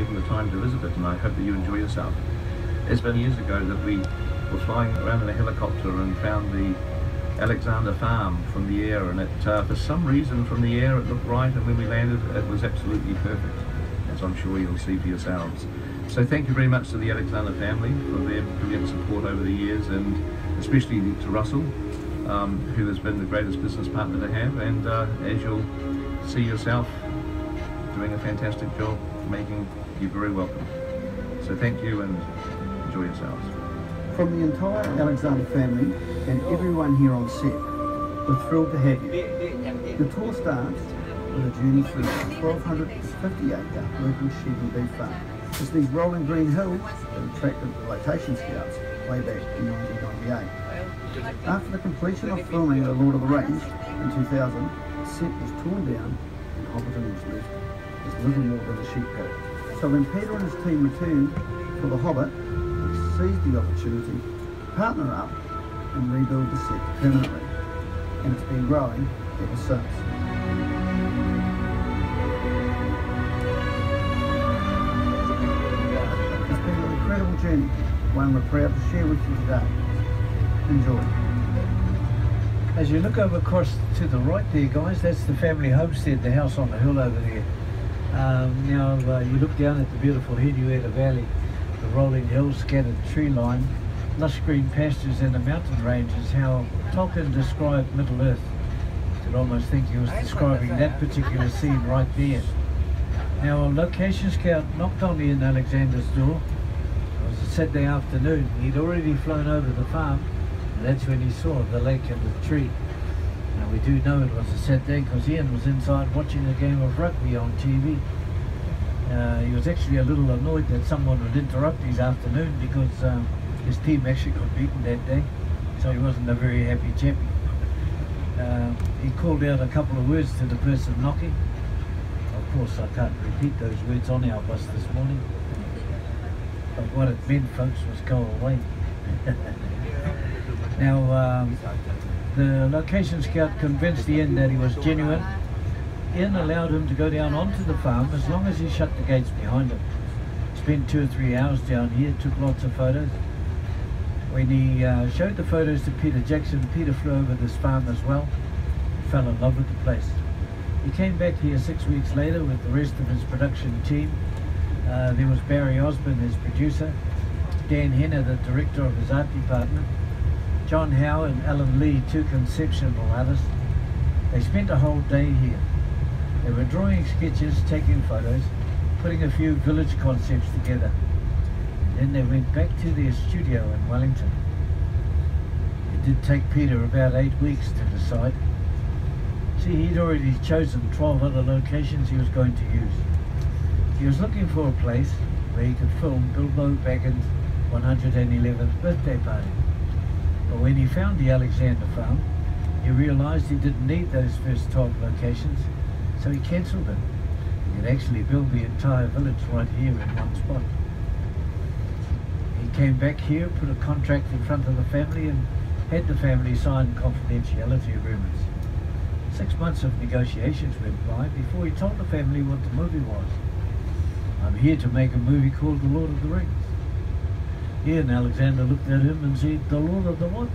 taking the time to visit it, and I hope that you enjoy yourself. It's been years ago that we were flying around in a helicopter and found the Alexander farm from the air, and it, for some reason from the air it looked right, and when we landed it was absolutely perfect, as I'm sure you'll see for yourselves. So thank you very much to the Alexander family for their brilliant support over the years, and especially to Russell, who has been the greatest business partner to have, and as you'll see yourself, doing a fantastic job, making you very welcome. So thank you and enjoy yourselves. From the entire Alexander family and everyone here on set, we're thrilled to have you. The tour starts with a journey through the 1,250-acre local sheep and beef farm. It's these rolling green hills that attracted the location scouts way back in 1998. After the completion of filming The Lord of the Rings in 2000, the set was torn down and Hobbiton was left as little more than a sheep paddock. So when Peter and his team returned for The Hobbit, they seized the opportunity to partner up and rebuild the set permanently. And it's been growing ever since. It's been an incredible journey, one we're proud to share with you today. Enjoy. As you look over across to the right there, guys, that's the family homestead, the house on the hill over there. Now you look down at the beautiful Henrietta Valley, the rolling hills, scattered tree line, lush green pastures and the mountain ranges. How Tolkien described Middle Earth. You could almost think he was describing that particular scene right there. Now a location scout knocked on Ian Alexander's door. It was a Saturday afternoon. He'd already flown over the farm, and that's when he saw the lake and the tree. Now we do know it was a Saturday because Ian was inside watching a game of rugby on TV. He was actually a little annoyed that someone would interrupt his afternoon because his team actually got beaten that day, so he wasn't a very happy chappie. He called out a couple of words to the person knocking. Of course I can't repeat those words on our bus this morning, but what it meant, folks, was go away. Now the location scout convinced Ian that he was genuine. Ian allowed him to go down onto the farm as long as he shut the gates behind him. Spent 2 or 3 hours down here, took lots of photos. When he showed the photos to Peter Jackson, Peter flew over this farm as well, fell in love with the place. He came back here 6 weeks later with the rest of his production team. There was Barry Osborne, his producer, Dan Henner, the director of his art department, John Howe and Alan Lee, 2 conceptual artists. They spent a whole day here. They were drawing sketches, taking photos, putting a few village concepts together. And then they went back to their studio in Wellington. It did take Peter about 8 weeks to decide. See, he'd already chosen 12 other locations he was going to use. He was looking for a place where he could film Bilbo Baggins' 111th birthday party. But when he found the Alexander farm, he realised he didn't need those first 12 locations, so he cancelled it. He could actually build the entire village right here in one spot. He came back here, put a contract in front of the family and had the family sign confidentiality agreements. 6 months of negotiations went by before he told the family what the movie was. I'm here to make a movie called The Lord of the Rings. Ian Alexander looked at him and said, "The Lord of the what?"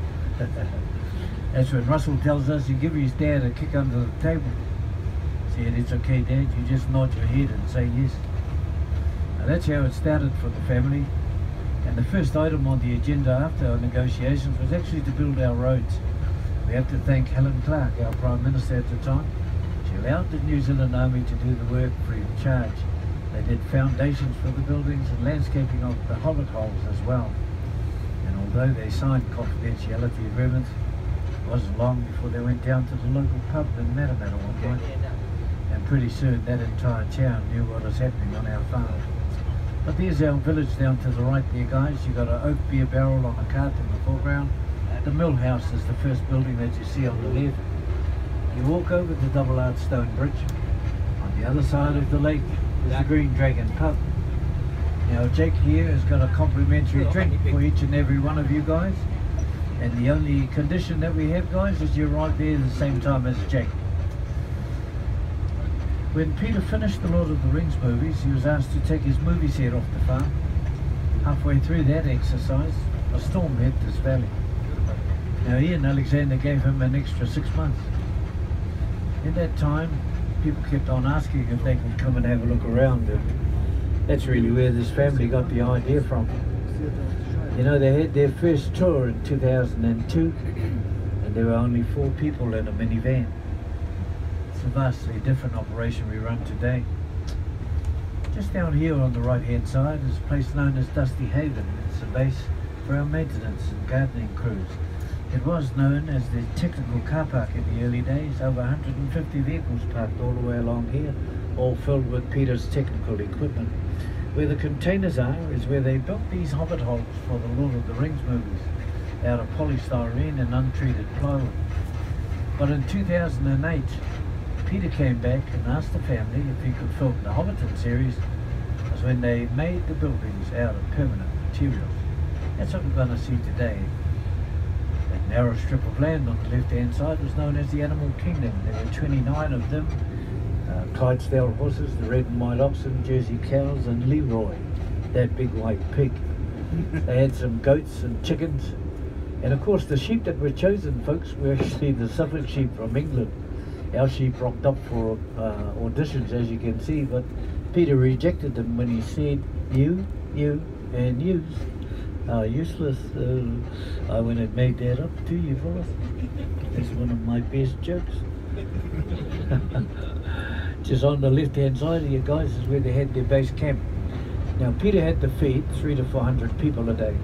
That's when Russell tells us he gave his dad a kick under the table. Said, "It's okay, Dad, you just nod your head and say yes." Now that's how it started for the family. And the first item on the agenda after our negotiations was actually to build our roads. We have to thank Helen Clark, our Prime Minister at the time. She allowed the New Zealand Army to do the work free of charge. They did foundations for the buildings and landscaping of the hobbit holes as well. And although they signed confidentiality agreements, it wasn't long before they went down to the local pub in Matamata one night. And pretty soon that entire town knew what was happening on our farm. But there's our village down to the right there, guys. You've got an oak beer barrel on a cart in the foreground. The mill house is the first building that you see on the left. You walk over the double arch stone bridge. On the other side of the lake is the Green Dragon pub. Now Jake here has got a complimentary drink for each and every one of you guys. And the only condition that we have, guys, is you arrive there at the same time as Jake. When Peter finished the Lord of the Rings movies, he was asked to take his movie set off the farm. Halfway through that exercise, a storm hit this valley. Now he and Alexander gave him an extra 6 months. In that time, people kept on asking if they could come and have a look around, and that's really where this family got the idea from. You know, they had their first tour in 2002, and there were only 4 people in a minivan. It's a vastly different operation we run today. Just down here on the right hand side is a place known as Dusty Haven. It's a base for our maintenance and gardening crews. It was known as the technical car park in the early days. Over 150 vehicles parked all the way along here, all filled with Peter's technical equipment. Where the containers are is where they built these hobbit holes for the Lord of the Rings movies, out of polystyrene and untreated plywood. But in 2008, Peter came back and asked the family if he could film the Hobbiton series. It was when they made the buildings out of permanent materials. That's what we're going to see today. That narrow strip of land on the left-hand side was known as the Animal Kingdom. There were 29 of them. Clydesdale horses, the red and white oxen, Jersey cows, and Leroy, that big white pig. They had some goats and chickens. And of course the sheep that were chosen, folks, were actually the Suffolk sheep from England. Our sheep rocked up for auditions, as you can see, but Peter rejected them when he said, you, and yous are useless. I went and made that up to you, fellas. That's one of my best jokes. Just on the left-hand side of you guys is where they had their base camp. Now Peter had to feed 300 to 400 people a day.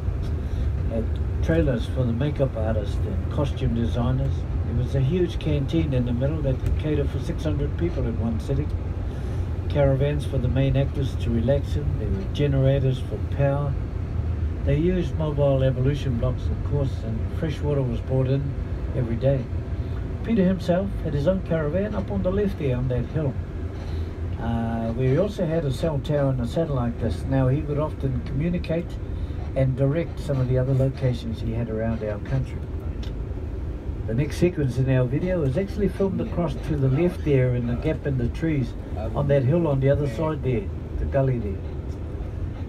Had trailers for the makeup artists and costume designers. There was a huge canteen in the middle that could cater for 600 people in one sitting. Caravans for the main actors to relax in. There were generators for power. They used mobile evolution blocks, of course, and fresh water was brought in every day. Peter himself had his own caravan up on the left there on that hill. We also had a cell tower and a satellite dish. Now he would often communicate and direct some of the other locations he had around our country. The next sequence in our video is actually filmed across to the left there in the gap in the trees on that hill on the other side there, the gully there.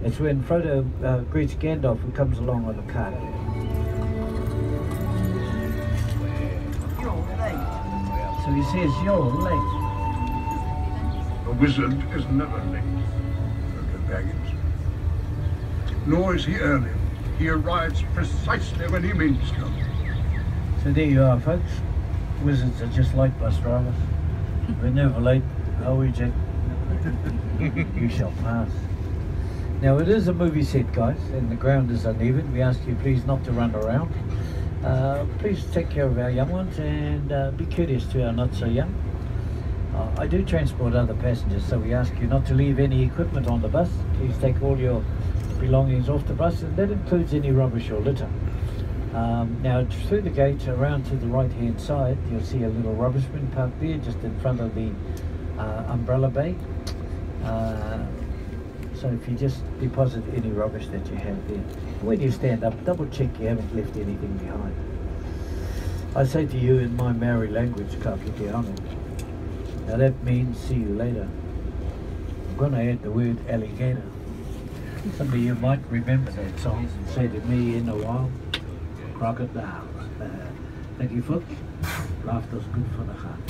It's when Frodo greets Gandalf, who comes along on the cart. So he says, you're late. A wizard is never late, Mr. Baggins. Nor is he early. He arrives precisely when he means to. So there you are, folks. Wizards are just like bus drivers. We're never late, are we, Jack? You shall pass. Now it is a movie set, guys, and the ground is uneven. We ask you please not to run around. Please take care of our young ones and be courteous to our not so young. I do transport other passengers, so we ask you not to leave any equipment on the bus. Please take all your belongings off the bus, and that includes any rubbish or litter. Now through the gate around to the right hand side, you'll see a little rubbish bin parked there just in front of the umbrella bay. So if you just deposit any rubbish that you have there, when you stand up, double check you haven't left anything behind. I say to you in my Maori language, ka kite anō. Now that means see you later. I'm going to add the word alligator. Some of you might remember that song and say to me in a while, crocodiles. Thank you, folks. Laughter's good for the heart.